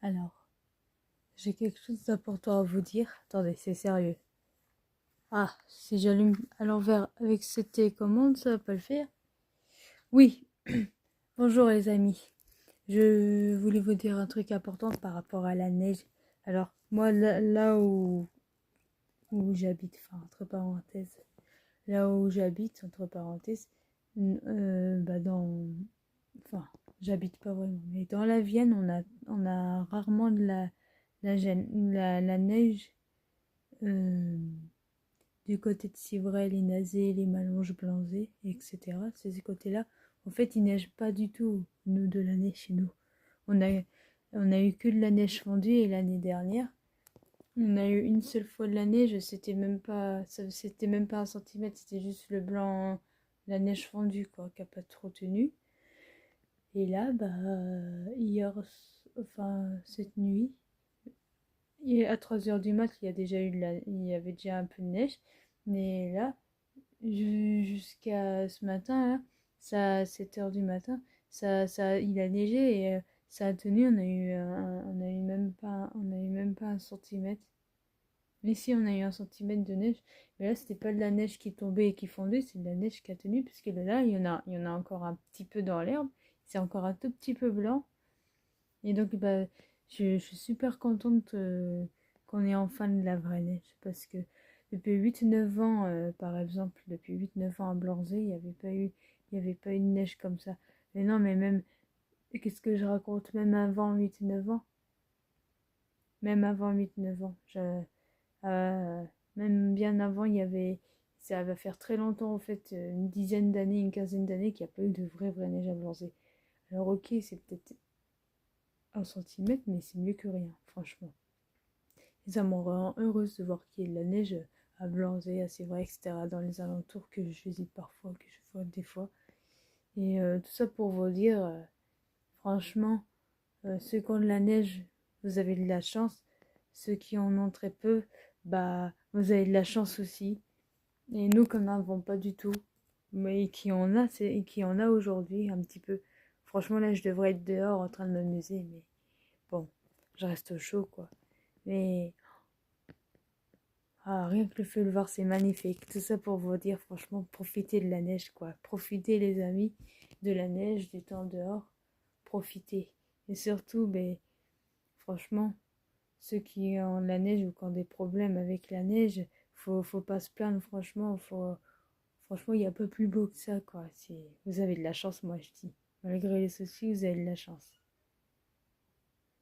Alors, j'ai quelque chose d'important à vous dire. Attendez, c'est sérieux. Ah, si j'allume à l'envers avec cette télécommande, ça va pas le faire. Oui, bonjour les amis. Je voulais vous dire un truc important par rapport à la neige. Alors, moi, là où j'habite, enfin, entre parenthèses, là où j'habite, entre parenthèses, enfin, j'habite pas vraiment, mais dans la Vienne, on a rarement de la neige. euh, du côté de Civray, les Nazés, les Malonges, Blanzé, etc. Ces côtés-là, en fait, il neige pas du tout, nous, de la neige chez nous. On a, on a eu que de la neige fondue et l'année dernière, on a eu une seule fois de la neige, c'était même pas 1 centimètre, c'était juste le blanc, la neige fondue, quoi, qui a pas trop tenu. Et là, cette nuit, à 3 heures du mat, il y avait déjà un peu de neige. Mais là, jusqu'à ce matin, là, à 7 heures du matin, il a neigé et ça a tenu. On a eu même pas 1 centimètre. Mais si, on a eu 1 centimètre de neige. Mais là, c'était pas de la neige qui tombait et qui fondait, c'est de la neige qui a tenu, puisque là, il y en a encore un petit peu dans l'herbe. C'est encore un tout petit peu blanc. Et donc, je suis super contente qu'on ait enfin de la vraie neige. Parce que depuis 8 9 ans, par exemple, depuis 8 9 ans à Blanzé, il y avait pas eu de neige comme ça. Mais non, mais même, qu'est-ce que je raconte? Même avant 8 9 ans. Même avant 8 9 ans. Même bien avant, ça va faire très longtemps, en fait, une dizaine d'années, une quinzaine d'années, qu'il n'y a pas eu de vraie neige à Blanzé. Alors, ok, c'est peut-être 1 centimètre, mais c'est mieux que rien, franchement. Et ça me rend heureuse de voir qu'il y ait de la neige à Blanzé, à Civray, etc., dans les alentours que je visite parfois, que je vois des fois. Et tout ça pour vous dire, franchement, ceux qui ont de la neige, vous avez de la chance. Ceux qui en ont très peu, vous avez de la chance aussi. Et nous, qui n'en avons pas du tout, mais qui en a aujourd'hui un petit peu. Franchement, là, je devrais être dehors en train de m'amuser, mais bon, je reste au chaud, quoi. Mais rien que le feu le voir, c'est magnifique. Tout ça pour vous dire, franchement, profitez de la neige, quoi. Profitez, les amis, de la neige, du temps dehors. Profitez. Et surtout, franchement, ceux qui ont de la neige ou qui ont des problèmes avec la neige, faut pas se plaindre, franchement. Franchement, il n'y a pas plus beau que ça, quoi. Vous avez de la chance, moi, je dis. Malgré les soucis, vous avez de la chance.